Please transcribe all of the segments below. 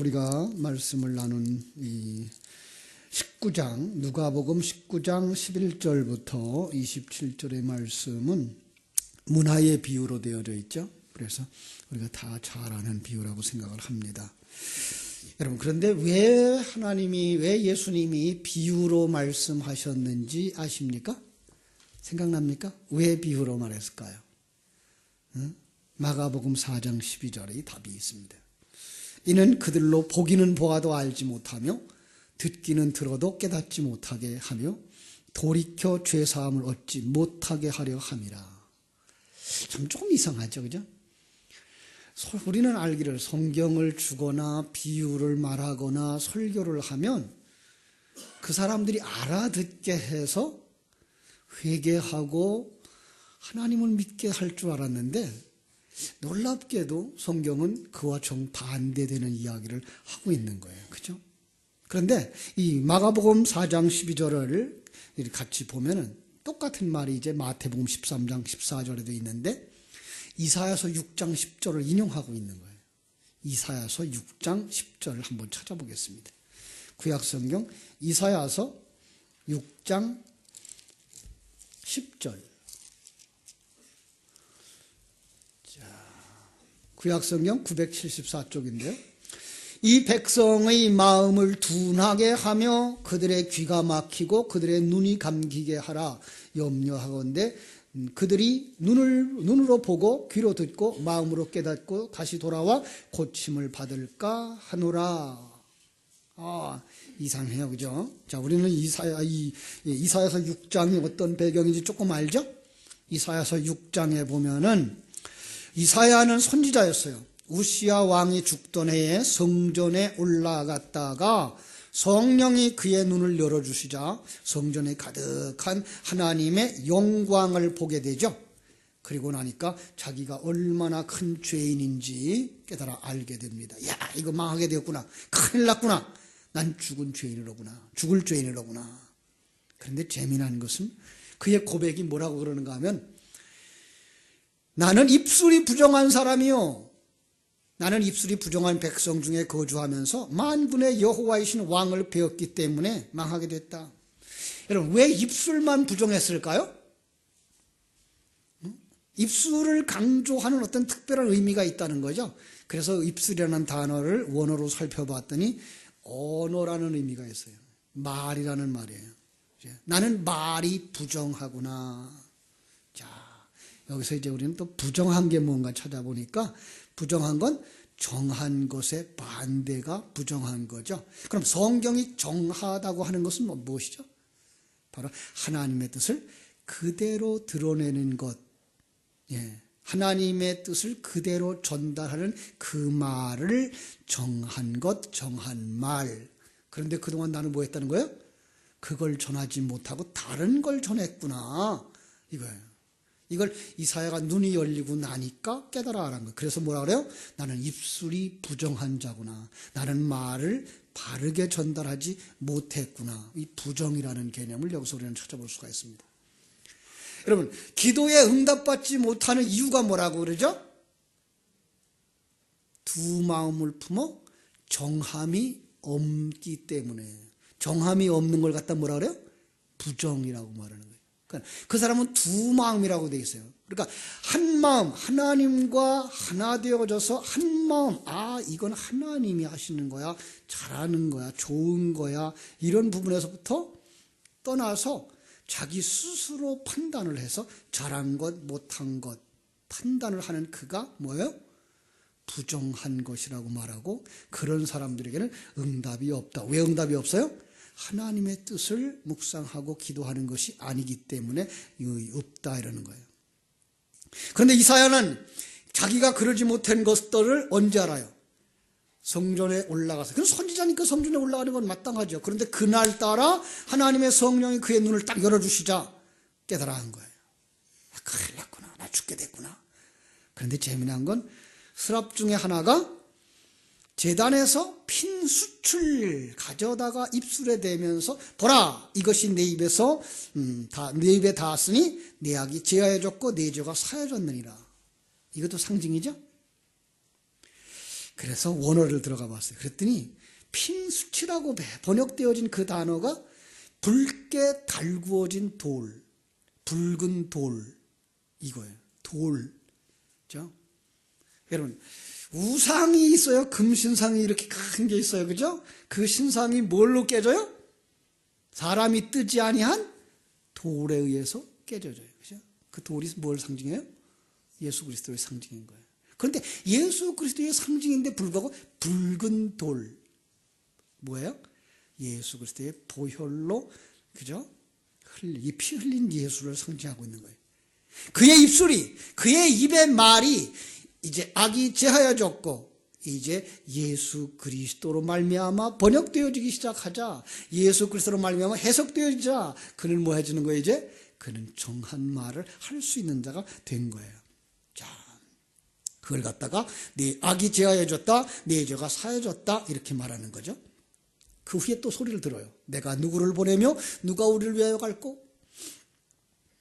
우리가 말씀을 나눈 이 19장 누가복음 19장 11절부터 27절의 말씀은 문화의 비유로 되어져 있죠. 그래서 우리가 다 잘 아는 비유라고 생각을 합니다. 여러분, 그런데 왜 예수님이 비유로 말씀하셨는지 아십니까? 생각납니까? 왜 비유로 말했을까요? 마가복음 4장 12절에 답이 있습니다. 이는 그들로 보기는 보아도 알지 못하며 듣기는 들어도 깨닫지 못하게 하며 돌이켜 죄사함을 얻지 못하게 하려 함이라. 참 조금 이상하죠, 그죠? 우리는 알기를 성경을 주거나 비유를 말하거나 설교를 하면 그 사람들이 알아듣게 해서 회개하고 하나님을 믿게 할 줄 알았는데, 놀랍게도 성경은 그와 정반대되는 이야기를 하고 있는 거예요. 그죠? 그런데 이 마가복음 4장 12절을 같이 보면은 똑같은 말이 이제 마태복음 13장 14절에도 있는데 이사야서 6장 10절을 인용하고 있는 거예요. 이사야서 6장 10절을 한번 찾아보겠습니다. 구약성경 이사야서 6장 10절. 구약성경 974쪽인데요. 이 백성의 마음을 둔하게 하며 그들의 귀가 막히고 그들의 눈이 감기게 하라 염려하건대 그들이 눈으로 보고 귀로 듣고 마음으로 깨닫고 다시 돌아와 고침을 받을까 하노라. 이상해요, 그죠? 자, 우리는 이사야서 6장이 어떤 배경인지 조금 알죠? 이사야서 6장에 보면은 이사야는 선지자였어요. 우시야 왕이 죽던 해에 성전에 올라갔다가 성령이 그의 눈을 열어주시자 성전에 가득한 하나님의 영광을 보게 되죠. 그리고 나니까 자기가 얼마나 큰 죄인인지 깨달아 알게 됩니다. 야, 이거 망하게 되었구나. 큰일 났구나. 난 죽을 죄인이로구나. 그런데 재미난 것은 그의 고백이 뭐라고 그러는가 하면, 나는 입술이 부정한 사람이요, 나는 입술이 부정한 백성 중에 거주하면서 만군의 여호와이신 왕을 배웠기 때문에 망하게 됐다. 여러분, 왜 입술만 부정했을까요? 입술을 강조하는 어떤 특별한 의미가 있다는 거죠. 그래서 입술이라는 단어를 원어로 살펴봤더니 언어라는 의미가 있어요. 말이라는 말이에요. 나는 말이 부정하구나. 여기서 이제 우리는 또 부정한 게 뭔가 찾아보니까 부정한 건 정한 것의 반대가 부정한 거죠. 그럼 성경이 정하다고 하는 것은 무엇이죠? 바로 하나님의 뜻을 그대로 드러내는 것. 하나님의 뜻을 그대로 전달하는 그 말을 정한 것, 정한 말. 그런데 그동안 나는 뭐 했다는 거예요? 그걸 전하지 못하고 다른 걸 전했구나, 이거예요. 이걸 이사야가 눈이 열리고 나니까 깨달아 알은 거예요. 그래서 뭐라 그래요? 나는 입술이 부정한 자구나. 나는 말을 바르게 전달하지 못했구나. 이 부정이라는 개념을 여기서 우리는 찾아볼 수가 있습니다. 여러분, 기도에 응답받지 못하는 이유가 뭐라고 그러죠? 두 마음을 품어 정함이 없기 때문에. 정함이 없는 걸 갖다 뭐라 그래요? 부정이라고 말하는 거예요. 그 사람은 두 마음이라고 되어 있어요. 그러니까 한 마음, 하나님과 하나 되어져서 한 마음, 이건 하나님이 하시는 거야, 잘하는 거야, 좋은 거야, 이런 부분에서부터 떠나서 자기 스스로 판단을 해서 잘한 것, 못한 것 판단을 하는 그가 뭐예요? 부정한 것이라고 말하고, 그런 사람들에게는 응답이 없다. 왜 응답이 없어요? 하나님의 뜻을 묵상하고 기도하는 것이 아니기 때문에 없다, 이러는 거예요. 그런데 이사야는 자기가 그러지 못한 것들을 언제 알아요? 성전에 올라가서. 그럼 선지자니까 성전에 올라가는 건 마땅하죠. 그런데 그날따라 하나님의 성령이 그의 눈을 딱 열어주시자 깨달아 한 거예요. 큰일 났구나, 나 죽게 됐구나. 그런데 재미난 건 스랍 중에 하나가 제단에서 핀 숯을 가져다가 입술에 대면서, 보라, 이것이 내 입에 닿았으니 내 악이 제하여졌고 내 죄가 사여졌느니라. 이것도 상징이죠. 그래서 원어를 들어가 봤어요. 그랬더니 핀수치라고 번역되어진 그 단어가 붉게 달구어진 돌, 붉은 돌, 이거예요. 돌. 그죠? 여러분, 우상이 있어요. 금신상이 이렇게 큰 게 있어요. 그죠? 그 신상이 뭘로 깨져요? 사람이 뜨지 아니한 돌에 의해서 깨져져요. 그죠? 그 돌이 뭘 상징해요? 예수 그리스도의 상징인 거예요. 그런데 예수 그리스도의 상징인데 불구하고 붉은 돌, 뭐예요? 예수 그리스도의 보혈로, 그죠? 이 피 흘린 예수를 상징하고 있는 거예요. 그의 입술이, 그의 입의 말이 이제 악이 제하여졌고, 이제 예수 그리스도로 말미암아 번역되어지기 시작하자, 예수 그리스도로 말미암아 해석되어지자, 그는 뭐 해주는 거예요? 이제 그는 정한 말을 할 수 있는 자가 된 거예요. 자, 그걸 갖다가 네 악이 제하여졌다, 네 죄가 사해졌다, 이렇게 말하는 거죠. 그 후에 또 소리를 들어요. 내가 누구를 보내며 누가 우리를 위하여 갈꼬?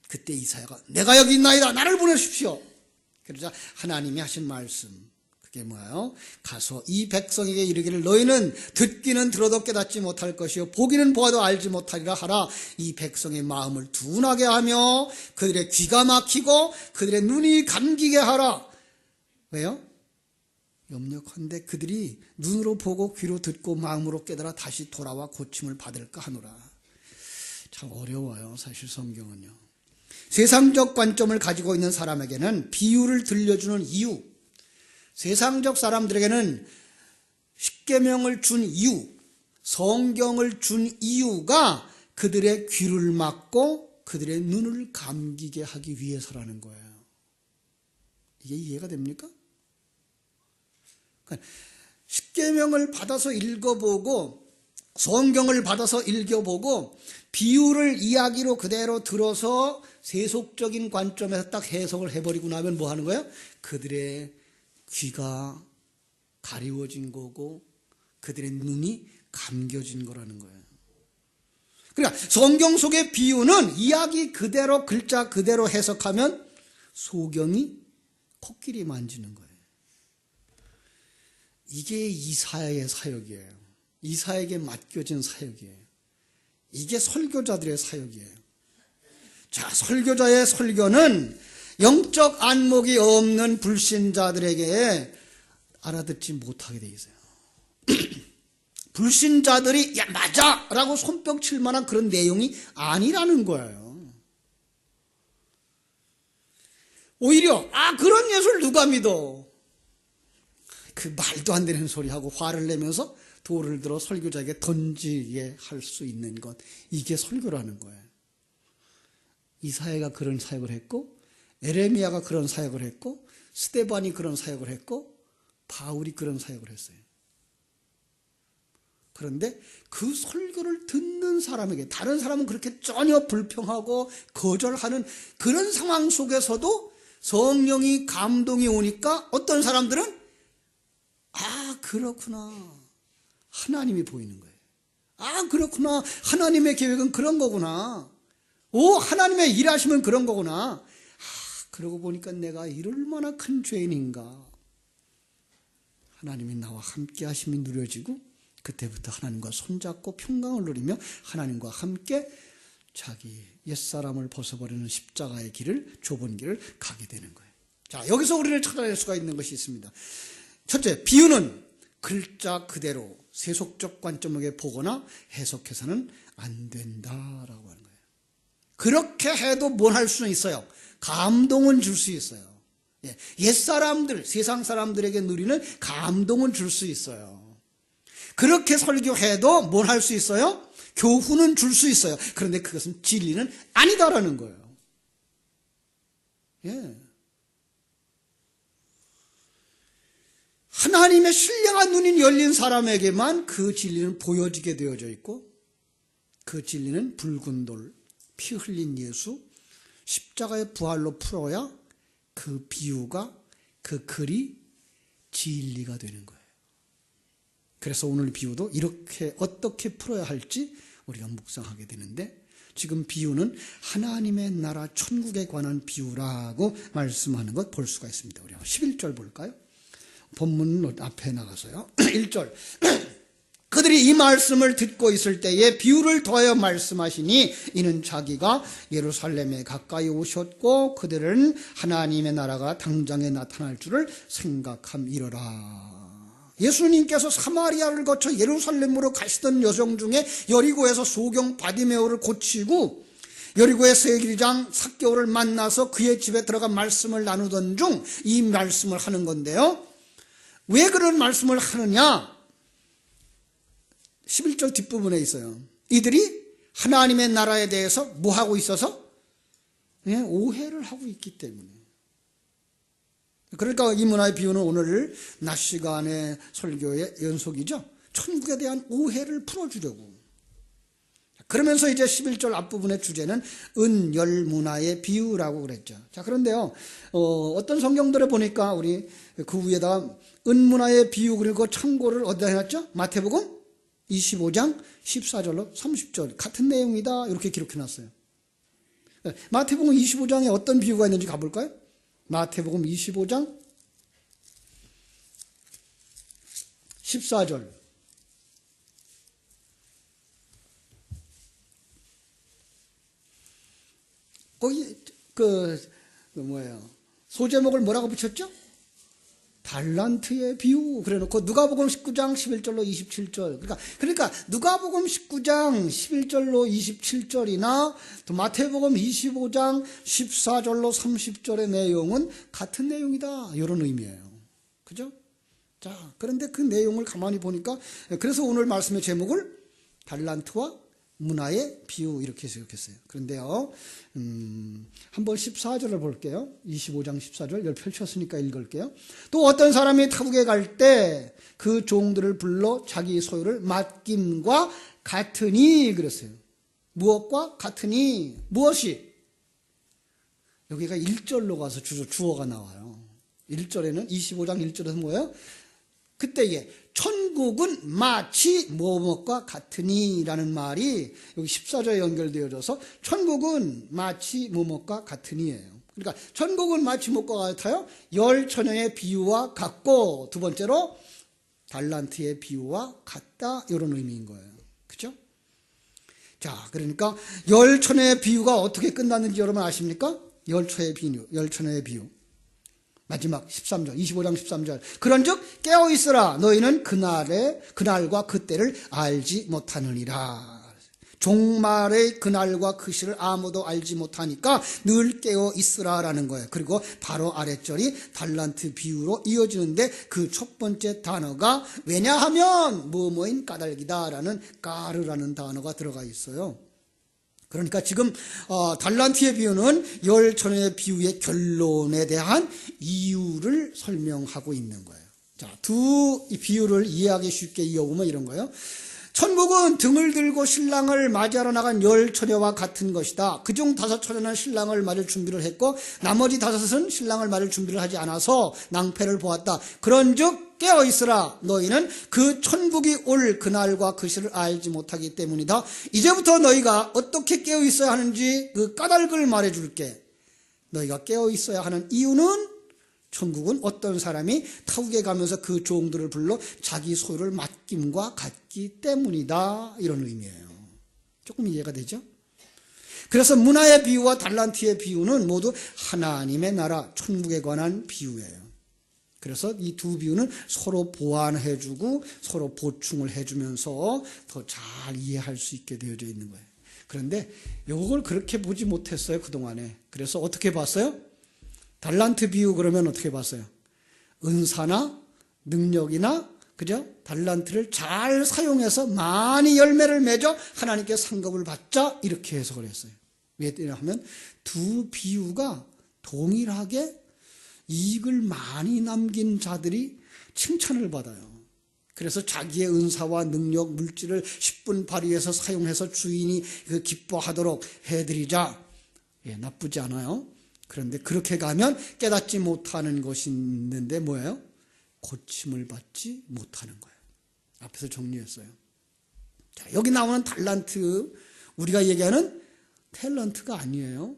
그때 이사야가 내가 여기 있나이다, 나를 보내십시오. 그러자 하나님이 하신 말씀, 그게 뭐예요? 가서 이 백성에게 이르기를 너희는 듣기는 들어도 깨닫지 못할 것이요 보기는 보아도 알지 못하리라 하라. 이 백성의 마음을 둔하게 하며 그들의 귀가 막히고 그들의 눈이 감기게 하라. 왜요? 염려컨대 그들이 눈으로 보고 귀로 듣고 마음으로 깨달아 다시 돌아와 고침을 받을까 하노라. 참 어려워요, 사실 성경은요. 세상적 관점을 가지고 있는 사람에게는 비유를 들려주는 이유, 세상적 사람들에게는 십계명을 준 이유, 성경을 준 이유가 그들의 귀를 막고 그들의 눈을 감기게 하기 위해서라는 거예요. 이게 이해가 됩니까? 십계명을 받아서 읽어보고 성경을 받아서 읽어보고 비유를 이야기로 그대로 들어서 세속적인 관점에서 딱 해석을 해버리고 나면 뭐 하는 거예요? 그들의 귀가 가리워진 거고 그들의 눈이 감겨진 거라는 거예요. 그러니까 성경 속의 비유는 이야기 그대로 글자 그대로 해석하면 소경이 코끼리 만지는 거예요. 이게 이사야의 사역이에요. 이사야에게 맡겨진 사역이에요. 이게 설교자들의 사역이에요. 자, 설교자의 설교는 영적 안목이 없는 불신자들에게 알아듣지 못하게 돼 있어요. 불신자들이 야 맞아! 라고 손뼉 칠 만한 그런 내용이 아니라는 거예요. 오히려 그런 예수를 누가 믿어? 그 말도 안 되는 소리하고 화를 내면서 돌을 들어 설교자에게 던지게 할 수 있는 것, 이게 설교라는 거예요. 이사야가 그런 사역을 했고 에레미야가 그런 사역을 했고 스데반이 그런 사역을 했고 바울이 그런 사역을 했어요. 그런데 그 설교를 듣는 사람에게 다른 사람은 그렇게 전혀 불평하고 거절하는 그런 상황 속에서도 성령이 감동이 오니까 어떤 사람들은 그렇구나, 하나님이 보이는 거예요. 그렇구나, 하나님의 계획은 그런 거구나. 하나님의 일하시면 그런 거구나. 그러고 보니까 내가 얼마나 큰 죄인인가. 하나님이 나와 함께 하심이 누려지고 그때부터 하나님과 손잡고 평강을 누리며 하나님과 함께 자기 옛사람을 벗어버리는 십자가의 길을, 좁은 길을 가게 되는 거예요. 자, 여기서 우리를 찾아낼 수가 있는 것이 있습니다. 첫째, 비유는 글자 그대로 세속적 관점에게 보거나 해석해서는 안 된다라고 하는 거예요. 그렇게 해도 뭘 할 수는 있어요. 감동은 줄 수 있어요. 옛사람들, 세상 사람들에게 누리는 감동은 줄 수 있어요. 그렇게 설교해도 뭘 할 수 있어요? 교훈은 줄 수 있어요. 그런데 그것은 진리는 아니다라는 거예요. 하나님의 신령한 눈이 열린 사람에게만 그 진리는 보여지게 되어져 있고 그 진리는 붉은 돌, 피 흘린 예수, 십자가의 부활로 풀어야 그 비유가, 그 글이 진리가 되는 거예요. 그래서 오늘 비유도 이렇게 어떻게 풀어야 할지 우리가 묵상하게 되는데, 지금 비유는 하나님의 나라 천국에 관한 비유라고 말씀하는 것 볼 수가 있습니다. 우리 11절 볼까요? 본문 앞에 나가서요. 1절. 그들이 이 말씀을 듣고 있을 때에 비유를 더하여 말씀하시니 이는 자기가 예루살렘에 가까이 오셨고 그들은 하나님의 나라가 당장에 나타날 줄을 생각함이러라. 예수님께서 사마리아를 거쳐 예루살렘으로 가시던 여정 중에 여리고에서 소경 바디메오를 고치고 여리고의 세리장 삭개오를 만나서 그의 집에 들어가 말씀을 나누던 중 이 말씀을 하는 건데요. 왜 그런 말씀을 하느냐? 11절 뒷부분에 있어요. 이들이 하나님의 나라에 대해서 뭐 하고 있어서? 오해를 하고 있기 때문에. 그러니까 이 문화의 비유는 오늘 낮 시간의 설교의 연속이죠. 천국에 대한 오해를 풀어주려고. 그러면서 이제 11절 앞부분의 주제는 은열 문화의 비유라고 그랬죠. 자, 그런데요, 어떤 성경들에 보니까 우리 그 위에다가 은 문화의 비유 그리고 참고를 어디다 해놨죠? 마태복음 25장 14절로 30절 같은 내용이다 이렇게 기록해놨어요. 마태복음 25장에 어떤 비유가 있는지 가볼까요? 마태복음 25장 14절. 거기 소제목을 뭐라고 붙였죠? 달란트의 비유. 그래놓고 누가복음 19장 11절로 27절. 그러니까 누가복음 19장 11절로 27절이나 또 마태복음 25장 14절로 30절의 내용은 같은 내용이다. 이런 의미예요. 그죠? 자, 그런데 그 내용을 가만히 보니까 그래서 오늘 말씀의 제목을 달란트와 문화의 비유 이렇게 기록했어요. 그런데요, 한번 14절을 볼게요. 25장 14절 열 펼쳤으니까 읽을게요. 또 어떤 사람이 타국에 갈 때 그 종들을 불러 자기 소유를 맡김과 같으니 그랬어요. 무엇과 같으니? 무엇이? 여기가 1절로 가서 주어가 나와요. 1절에는 25장 1절에서 뭐예요? 그때에 천국은 마치 무엇과 같으니 라는 말이 여기 14절에 연결되어져서 천국은 마치 무엇과 같으니예요. 그러니까 천국은 마치 무엇과 같아요? 열 처녀의 비유와 같고 두 번째로 달란트의 비유와 같다 이런 의미인 거예요. 그죠? 자, 그러니까 열 처녀의 비유가 어떻게 끝났는지 여러분 아십니까? 열 처녀의 비유. 마지막 13절, 25장 13절. 그런즉 깨어있으라. 너희는 그날과 그때를 알지 못하느니라. 종말의 그날과 그 시를 아무도 알지 못하니까 늘 깨어있으라라는 거예요. 그리고 바로 아랫절이 달란트 비유로 이어지는데 그 첫 번째 단어가 왜냐하면 뭐뭐인 까닭이다라는 까르라는 단어가 들어가 있어요. 그러니까 지금 달란트의 비유는 열 처녀의 비유의 결론에 대한 이유를 설명하고 있는 거예요. 자, 두 비유를 이해하기 쉽게 이어보면 이런 거예요. 천국은 등을 들고 신랑을 맞이하러 나간 열 처녀와 같은 것이다. 그중 5 처녀는 신랑을 맞을 준비를 했고 나머지 5은 신랑을 맞을 준비를 하지 않아서 낭패를 보았다. 그런즉 깨어있으라. 너희는 그 천국이 올 그날과 그 시를 알지 못하기 때문이다. 이제부터 너희가 어떻게 깨어있어야 하는지 그 까닭을 말해줄게. 너희가 깨어있어야 하는 이유는 천국은 어떤 사람이 타국에 가면서 그 종들을 불러 자기 소유를 맡김과 같기 때문이다. 이런 의미예요. 조금 이해가 되죠? 그래서 문화의 비유와 달란트의 비유는 모두 하나님의 나라 천국에 관한 비유예요. 그래서 이 두 비유는 서로 보완해주고 서로 보충을 해주면서 더 잘 이해할 수 있게 되어져 있는 거예요. 그런데 이걸 그렇게 보지 못했어요, 그동안에. 그래서 어떻게 봤어요? 달란트 비유 그러면 어떻게 봤어요? 은사나 능력이나 그죠? 달란트를 잘 사용해서 많이 열매를 맺어 하나님께 상급을 받자 이렇게 해석을 했어요. 왜냐하면 두 비유가 동일하게 이익을 많이 남긴 자들이 칭찬을 받아요. 그래서 자기의 은사와 능력, 물질을 10분 발휘해서 사용해서 주인이 기뻐하도록 해드리자. 나쁘지 않아요. 그런데 그렇게 가면 깨닫지 못하는 것이 있는데 뭐예요? 고침을 받지 못하는 거예요. 앞에서 정리했어요. 자, 여기 나오는 달란트, 우리가 얘기하는 탤런트가 아니에요.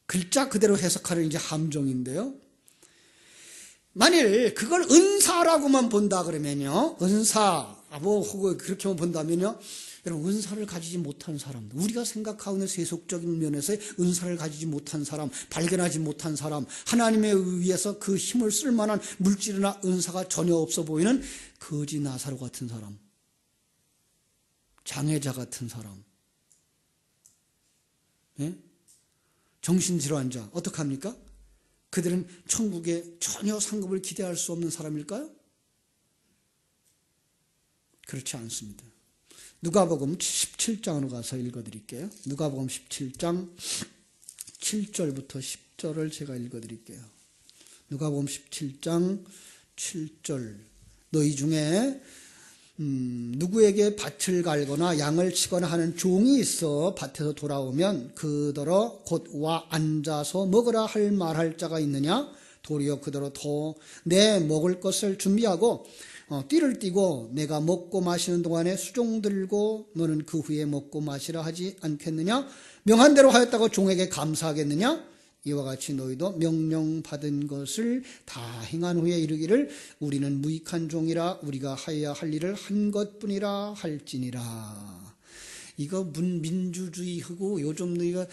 글자 그대로 해석하는 이제 함정인데요. 만일 그걸 은사라고만 본다 그러면요, 은사, 뭐, 혹은 그렇게만 본다면요, 여러분, 은사를 가지지 못한 사람, 우리가 생각하고 있는 세속적인 면에서의 은사를 가지지 못한 사람, 발견하지 못한 사람, 하나님에 의해서 그 힘을 쓸 만한 물질이나 은사가 전혀 없어 보이는 거지 나사로 같은 사람, 장애자 같은 사람, 예? 정신질환자, 어떡합니까? 그들은 천국에 전혀 상급을 기대할 수 없는 사람일까요? 그렇지 않습니다. 누가복음 17장으로 가서 읽어드릴게요. 누가복음 17장 7절부터 10절을 제가 읽어드릴게요. 누가복음 17장 7절. 너희 중에 누구에게 밭을 갈거나 양을 치거나 하는 종이 있어 밭에서 돌아오면 그더러 곧 와 앉아서 먹으라 할 말할 자가 있느냐? 도리어 그더러 더 내 먹을 것을 준비하고 띠를 띠고 내가 먹고 마시는 동안에 수종 들고 너는 그 후에 먹고 마시라 하지 않겠느냐? 명한 대로 하였다고 종에게 감사하겠느냐? 이와 같이 너희도 명령받은 것을 다 행한 후에 이르기를 우리는 무익한 종이라 우리가 하여야 할 일을 한 것뿐이라 할지니라. 이거 민주주의하고 요즘 너희가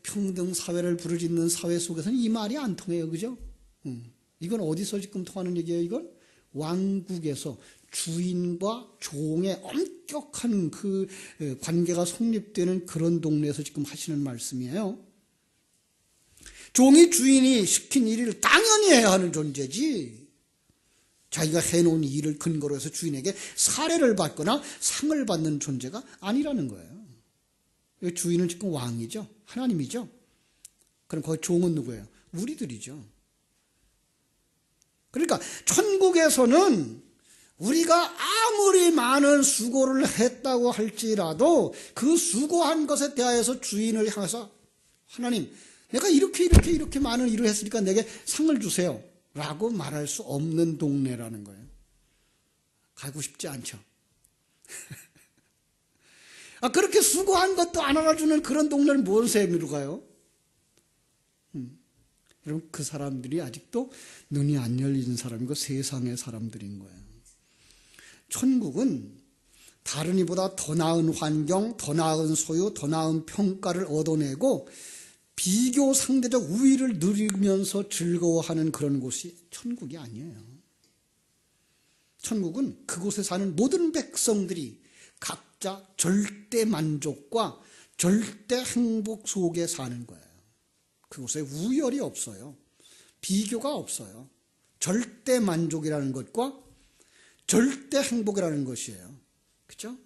평등 사회를 부르짖는 사회 속에서는 이 말이 안 통해요. 그죠? 이건 어디서 지금 통하는 얘기예요? 이건 왕국에서 주인과 종의 엄격한 그 관계가 성립되는 그런 동네에서 지금 하시는 말씀이에요. 종이 주인이 시킨 일을 당연히 해야 하는 존재지, 자기가 해놓은 일을 근거로 해서 주인에게 사례를 받거나 상을 받는 존재가 아니라는 거예요. 주인은 지금 왕이죠. 하나님이죠. 그럼 거기 종은 누구예요? 우리들이죠. 그러니까 천국에서는 우리가 아무리 많은 수고를 했다고 할지라도 그 수고한 것에 대하여서 주인을 향해서 하나님, 내가 이렇게 많은 일을 했으니까 내게 상을 주세요 라고 말할 수 없는 동네라는 거예요. 가고 싶지 않죠. 그렇게 수고한 것도 안 알아주는 그런 동네를 뭔 셈으로 가요? 여러분, 그 사람들이 아직도 눈이 안 열리는 사람이고 세상의 사람들인 거예요. 천국은 다른 이보다 더 나은 환경, 더 나은 소유, 더 나은 평가를 얻어내고 비교 상대적 우위를 누리면서 즐거워하는 그런 곳이 천국이 아니에요. 천국은 그곳에 사는 모든 백성들이 각자 절대 만족과 절대 행복 속에 사는 거예요. 그곳에 우열이 없어요. 비교가 없어요. 절대 만족이라는 것과 절대 행복이라는 것이에요. 그렇죠?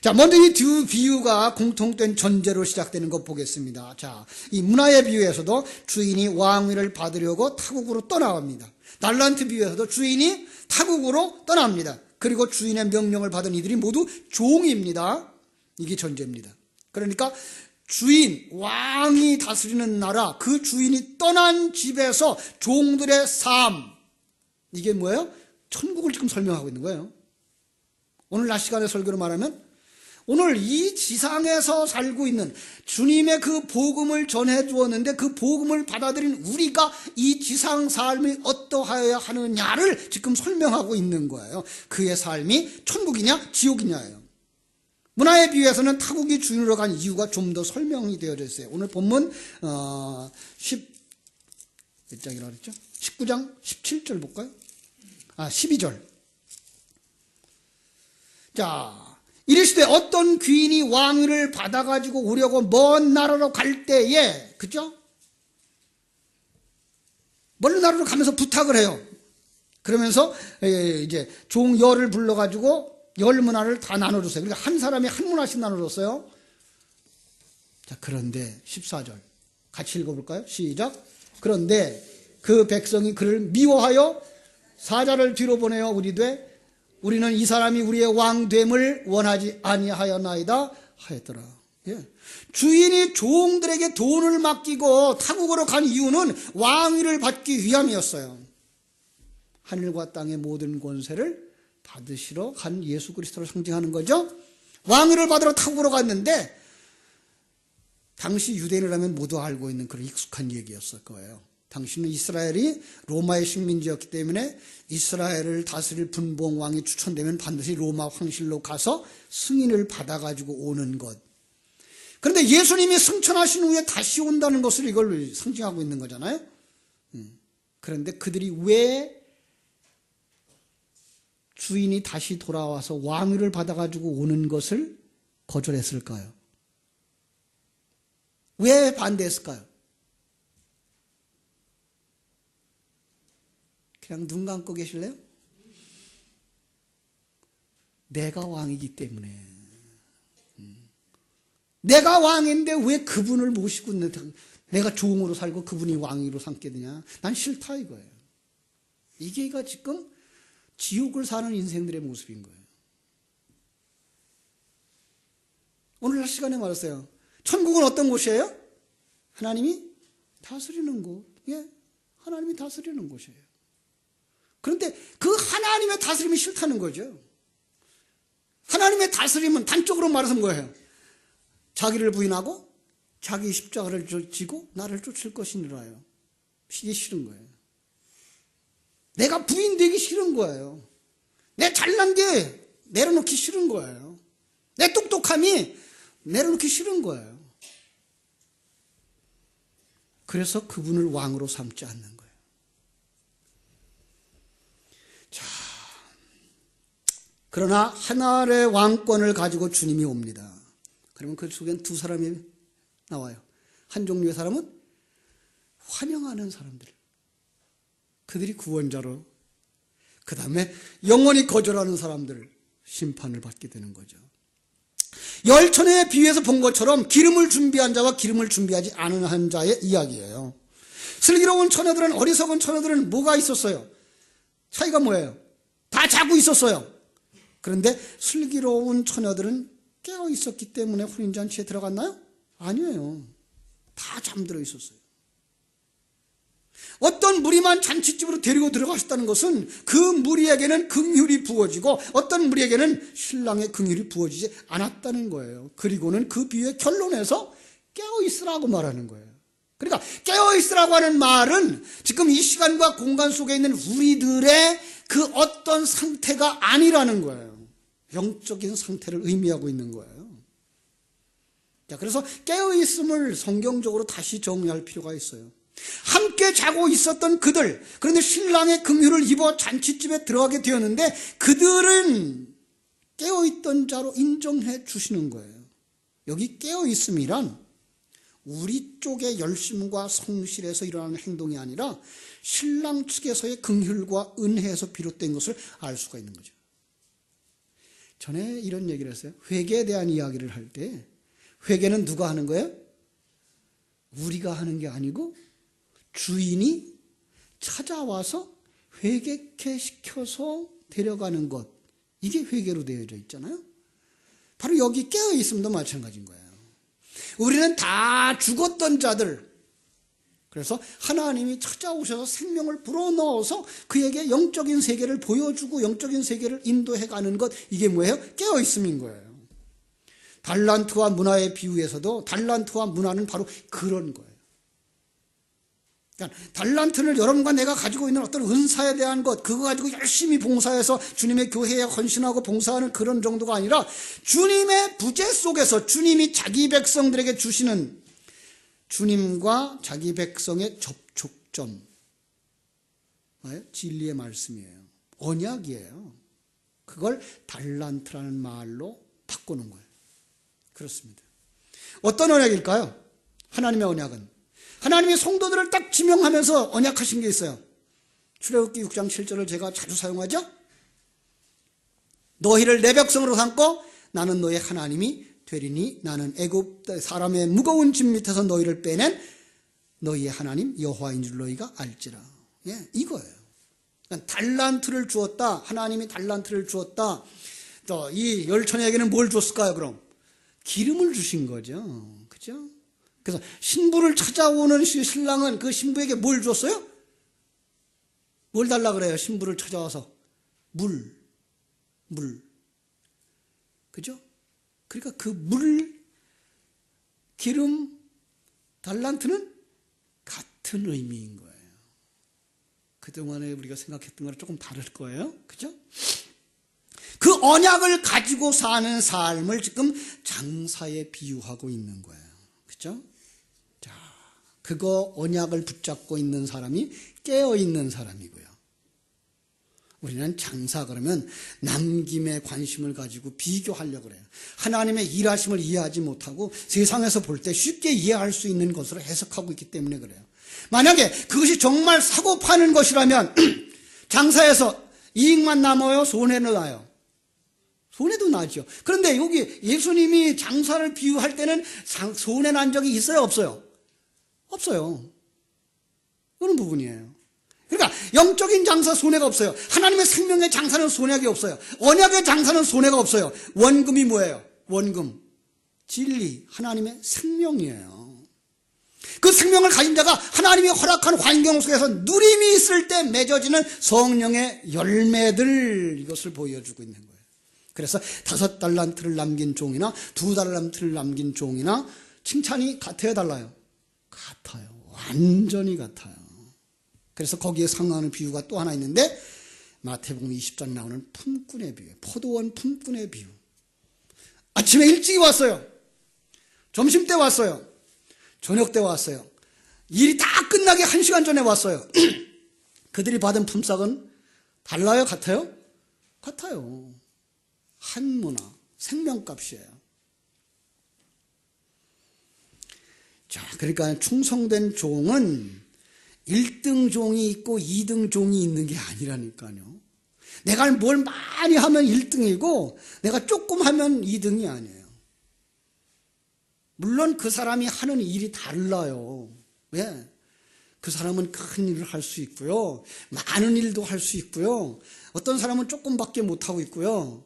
자, 먼저 이 두 비유가 공통된 전제로 시작되는 것 보겠습니다. 자, 이 문화의 비유에서도 주인이 왕위를 받으려고 타국으로 떠나갑니다. 달란트 비유에서도 주인이 타국으로 떠납니다. 그리고 주인의 명령을 받은 이들이 모두 종입니다. 이게 전제입니다. 그러니까 주인, 왕이 다스리는 나라, 그 주인이 떠난 집에서 종들의 삶, 이게 뭐예요? 천국을 지금 설명하고 있는 거예요. 오늘 낮 시간의 설교로 말하면 오늘 이 지상에서 살고 있는 주님의 그 복음을 전해 주었는데 그 복음을 받아들인 우리가 이 지상 삶이 어떠하여야 하느냐를 지금 설명하고 있는 거예요. 그의 삶이 천국이냐 지옥이냐예요. 문화의 비유에서는 타국이 주인으로 간 이유가 좀 더 설명이 되어져 있어요. 오늘 본문 몇 장이라고 그랬죠? 19장 17절 볼까요? 12절. 자, 이르시되 어떤 귀인이 왕위를 받아가지고 오려고 먼 나라로 갈 때에, 그죠? 먼 나라로 가면서 부탁을 해요. 그러면서 이제 종 열을 불러가지고 열 문화를 다 나눠줬어요. 그러니까 한 사람이 한 문화씩 나눠줬어요. 자, 그런데 14절 같이 읽어볼까요? 시작. 그런데 그 백성이 그를 미워하여 사자를 뒤로 보내어 우리는 이 사람이 우리의 왕됨을 원하지 아니하였나이다 하였더라. 예. 주인이 종들에게 돈을 맡기고 타국으로 간 이유는 왕위를 받기 위함이었어요. 하늘과 땅의 모든 권세를 받으시러 간 예수 그리스도를 상징하는 거죠. 왕위를 받으러 타국으로 갔는데 당시 유대인이라면 모두 알고 있는 그런 익숙한 얘기였을 거예요. 당신은 이스라엘이 로마의 식민지였기 때문에 이스라엘을 다스릴 분봉왕이 추천되면 반드시 로마 황실로 가서 승인을 받아가지고 오는 것. 그런데 예수님이 승천하신 후에 다시 온다는 것을 이걸 상징하고 있는 거잖아요. 그런데 그들이 왜 주인이 다시 돌아와서 왕위를 받아가지고 오는 것을 거절했을까요? 왜 반대했을까요? 그냥 눈 감고 계실래요? 내가 왕이기 때문에. 내가 왕인데 왜 그분을 모시고 내가 종으로 살고 그분이 왕위로 삼게 되냐? 난 싫다 이거예요. 이게가 지금 지옥을 사는 인생들의 모습인 거예요. 오늘날 시간에 말했어요. 천국은 어떤 곳이에요? 하나님이 다스리는 곳. 예, 하나님이 다스리는 곳이에요. 그런데 그 하나님의 다스림이 싫다는 거죠. 하나님의 다스림은 단적으로 말해서 뭐예요? 자기를 부인하고 자기 십자가를 지고 나를 쫓을 것이니라요. 이게 싫은 거예요. 내가 부인되기 싫은 거예요. 내 잘난 게 내려놓기 싫은 거예요. 내 똑똑함이 내려놓기 싫은 거예요. 그래서 그분을 왕으로 삼지 않는 거예요. 자, 그러나 하나의 왕권을 가지고 주님이 옵니다. 그러면 그 속엔 두 사람이 나와요. 한 종류의 사람은 환영하는 사람들. 그들이 구원자로, 그 다음에 영원히 거절하는 사람들, 심판을 받게 되는 거죠. 열천에 비유해서 본 것처럼 기름을 준비한 자와 기름을 준비하지 않은 자의 이야기예요. 슬기로운 처녀들은, 어리석은 처녀들은 뭐가 있었어요? 차이가 뭐예요? 다 자고 있었어요. 그런데 슬기로운 처녀들은 깨어 있었기 때문에 혼인잔치에 들어갔나요? 아니에요. 다 잠들어 있었어요. 어떤 무리만 잔치집으로 데리고 들어가셨다는 것은 그 무리에게는 긍휼이 부어지고 어떤 무리에게는 신랑의 긍휼이 부어지지 않았다는 거예요. 그리고는 그 비유의 결론에서 깨어있으라고 말하는 거예요. 그러니까 깨어있으라고 하는 말은 지금 이 시간과 공간 속에 있는 우리들의 그 어떤 상태가 아니라는 거예요. 영적인 상태를 의미하고 있는 거예요. 자, 그래서 깨어있음을 성경적으로 다시 정리할 필요가 있어요. 함께 자고 있었던 그들, 그런데 신랑의 긍휼을 입어 잔치집에 들어가게 되었는데 그들은 깨어있던 자로 인정해 주시는 거예요. 여기 깨어있음이란 우리 쪽의 열심과 성실에서 일어나는 행동이 아니라 신랑 측에서의 긍휼과 은혜에서 비롯된 것을 알 수가 있는 거죠. 전에 이런 얘기를 했어요. 회개에 대한 이야기를 할 때 회개는 누가 하는 거예요? 우리가 하는 게 아니고 주인이 찾아와서 회개케 시켜서 데려가는 것, 이게 회개로 되어져 있잖아요. 바로 여기 깨어있음도 마찬가지인 거예요. 우리는 다 죽었던 자들, 그래서 하나님이 찾아오셔서 생명을 불어넣어서 그에게 영적인 세계를 보여주고 영적인 세계를 인도해가는 것, 이게 뭐예요? 깨어있음인 거예요. 달란트와 문화의 비유에서도 달란트와 문화는 바로 그런 거예요. 그러니까 달란트를 여러분과 내가 가지고 있는 어떤 은사에 대한 것, 그거 가지고 열심히 봉사해서 주님의 교회에 헌신하고 봉사하는 그런 정도가 아니라 주님의 부재 속에서 주님이 자기 백성들에게 주시는 주님과 자기 백성의 접촉점, 진리의 말씀이에요. 언약이에요. 그걸 달란트라는 말로 바꾸는 거예요. 그렇습니다. 어떤 언약일까요? 하나님의 언약은 하나님이 성도들을 딱 지명하면서 언약하신 게 있어요. 출애굽기 6장 7절을 제가 자주 사용하죠. 너희를 내 백성으로 삼고 나는 너의 하나님이 되리니 나는 애굽 사람의 무거운 짐 밑에서 너희를 빼낸 너희의 하나님 여호와인 줄 너희가 알지라. 예, 이거예요. 그러니까 달란트를 주었다. 하나님이 달란트를 주었다. 또 이 열천에게는 뭘 줬을까요? 그럼 기름을 주신 거죠. 그죠? 그래서 신부를 찾아오는 신랑은 그 신부에게 뭘 줬어요? 뭘 달라 그래요? 신부를 찾아와서 물. 그죠? 그러니까 그 물, 기름, 달란트는 같은 의미인 거예요. 그동안에 우리가 생각했던 거랑 조금 다를 거예요. 그죠? 그 언약을 가지고 사는 삶을 지금 장사에 비유하고 있는 거예요. 그죠? 자, 그거 언약을 붙잡고 있는 사람이 깨어있는 사람이고요. 우리는 장사 그러면 남김에 관심을 가지고 비교하려고 그래요. 하나님의 일하심을 이해하지 못하고 세상에서 볼 때 쉽게 이해할 수 있는 것으로 해석하고 있기 때문에 그래요. 만약에 그것이 정말 사고 파는 것이라면 장사에서 이익만 남아요? 손해는 나요? 손해도 나죠. 그런데 여기 예수님이 장사를 비유할 때는 손해 난 적이 있어요? 없어요? 없어요. 그런 부분이에요. 그러니까 영적인 장사 손해가 없어요. 하나님의 생명의 장사는 손해가 없어요. 언약의 장사는 손해가 없어요. 원금이 뭐예요? 원금, 진리, 하나님의 생명이에요. 그 생명을 가진 자가 하나님이 허락한 환경 속에서 누림이 있을 때 맺어지는 성령의 열매들, 이것을 보여주고 있는 거예요. 그래서 5달란트를 남긴 종이나 2달란트를 남긴 종이나 칭찬이 같아요, 달라요? 같아요. 완전히 같아요. 그래서 거기에 상응하는 비유가 또 하나 있는데 마태복음 20장 나오는 품꾼의 비유, 포도원 품꾼의 비유. 아침에 일찍 왔어요. 점심때 왔어요. 저녁 때 왔어요. 일이 다 끝나기 1시간 전에 왔어요. 그들이 받은 품삯은 달라요? 같아요? 같아요. 한문화, 생명값이에요. 자, 그러니까 충성된 종은 1등 종이 있고 2등 종이 있는 게 아니라니까요. 내가 뭘 많이 하면 1등이고 내가 조금 하면 2등이 아니에요. 물론 그 사람이 하는 일이 달라요. 왜? 그 사람은 큰 일을 할 수 있고요. 많은 일도 할 수 있고요. 어떤 사람은 조금밖에 못하고 있고요.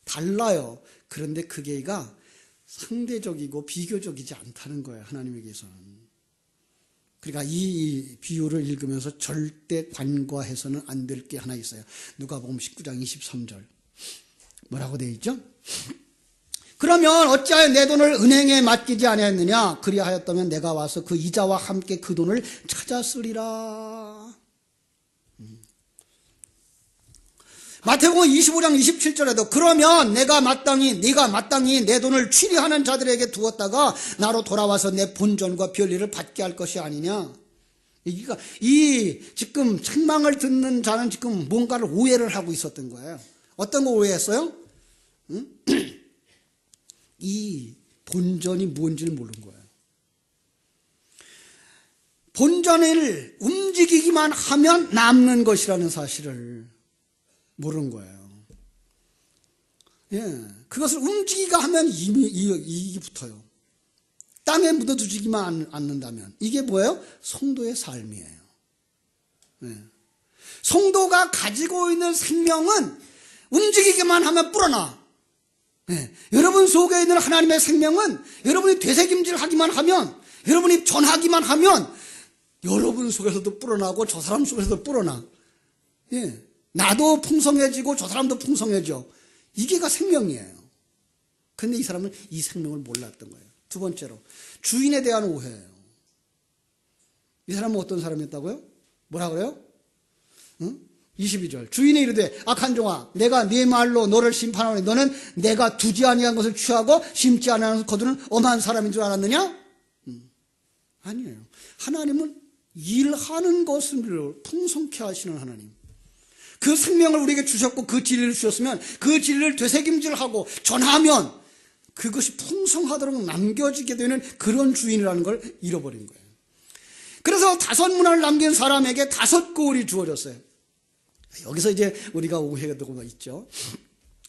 달라요. 그런데 그게가 상대적이고 비교적이지 않다는 거예요. 하나님에게서는. 그러니까 이 비유를 읽으면서 절대 관과해서는 안 될 게 하나 있어요. 누가복음 19장 23절. 뭐라고 되어 있죠? 그러면 어찌하여 내 돈을 은행에 맡기지 아니하였느냐? 그리하였다면 내가 와서 그 이자와 함께 그 돈을 찾았으리라. 마태복음 25장 27절에도 그러면 네가 마땅히 내 돈을 취리하는 자들에게 두었다가 나로 돌아와서 내 본전과 별일을 받게 할 것이 아니냐. 그러니까 이 지금 책망을 듣는 자는 지금 뭔가를 오해를 하고 있었던 거예요. 어떤 거 오해했어요? 응? 이 본전이 뭔지를 모르는 거예요. 본전을 움직이기만 하면 남는 것이라는 사실을 모르는 거예요. 예, 그것을 움직이가 하면 이미 이익이 붙어요. 땅에 묻어두지기만 않는다면 이게 뭐예요? 성도의 삶이에요. 예. 성도가 가지고 있는 생명은 움직이기만 하면 불어나. 예. 여러분 속에 있는 하나님의 생명은 여러분이 되새김질하기만 하면, 여러분이 전하기만 하면 여러분 속에서도 불어나고 저 사람 속에서도 불어나. 예. 나도 풍성해지고 저 사람도 풍성해져. 이게가 생명이에요. 그런데 이 사람은 이 생명을 몰랐던 거예요. 두 번째로 주인에 대한 오해예요. 이 사람은 어떤 사람이었다고요? 뭐라 그래요? 응? 22절 주인이 이르되 악한 종아 내가 네 말로 너를 심판하노니 너는 내가 두지 아니한 것을 취하고 심지 아니한 것을 거두는 엄한 사람인 줄 알았느냐? 아니에요. 하나님은 일하는 것을 풍성케 하시는 하나님. 그 생명을 우리에게 주셨고 그 진리를 주셨으면 그 진리를 되새김질하고 전하면 그것이 풍성하도록 남겨지게 되는 그런 주인이라는 걸 잃어버린 거예요. 그래서 5문화를 남긴 사람에게 5고울이 주어졌어요. 여기서 이제 우리가 오해가 되고 있죠.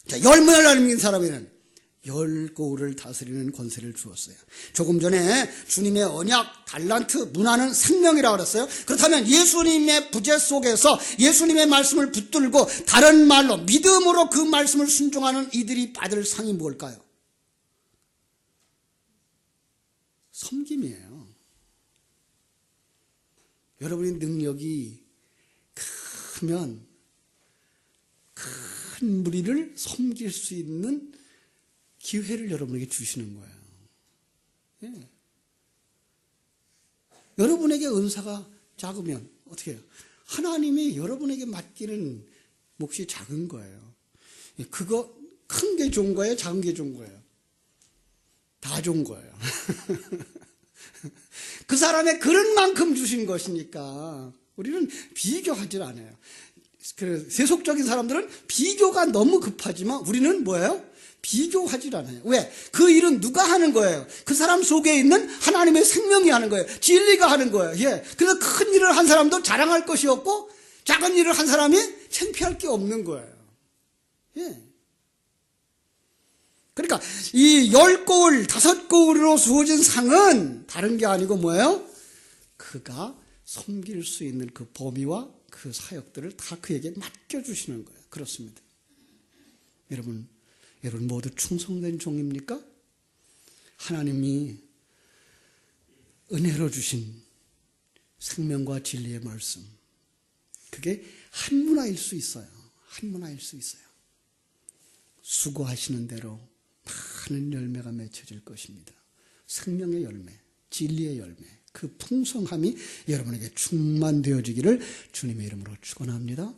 자, 10문화를 남긴 사람에게는 10고울을 다스리는 권세를 주었어요. 조금 전에 주님의 언약, 달란트, 문화는 생명이라고 그랬어요. 그렇다면 예수님의 부재 속에서 예수님의 말씀을 붙들고 다른 말로 믿음으로 그 말씀을 순종하는 이들이 받을 상이 뭘까요? 섬김이에요. 여러분의 능력이 크면 큰 무리를 섬길 수 있는 기회를 여러분에게 주시는 거예요. 예. 여러분에게 은사가 작으면 어떻게 해요? 하나님이 여러분에게 맡기는 몫이 작은 거예요. 그거 큰 게 좋은 거예요? 작은 게 좋은 거예요? 다 좋은 거예요. 그 사람의 그릇만큼 주신 것이니까 우리는 비교하지 않아요. 그 세속적인 사람들은 비교가 너무 급하지만 우리는 뭐예요? 비교하지 않아요. 왜? 그 일은 누가 하는 거예요? 그 사람 속에 있는 하나님의 생명이 하는 거예요. 진리가 하는 거예요. 예. 그래서 큰 일을 한 사람도 자랑할 것이 없고 작은 일을 한 사람이 창피할 게 없는 거예요. 예. 그러니까 이 10거울, 5거울로 주어진 상은 다른 게 아니고 뭐예요? 그가 섬길 수 있는 그 범위와 그 사역들을 다 그에게 맡겨주시는 거예요. 그렇습니다. 여러분 모두 충성된 종입니까? 하나님이 은혜로 주신 생명과 진리의 말씀, 그게 한문화일 수 있어요. 한문화일 수 있어요. 수고하시는 대로 많은 열매가 맺혀질 것입니다. 생명의 열매, 진리의 열매, 그 풍성함이 여러분에게 충만되어지기를 주님의 이름으로 축원합니다.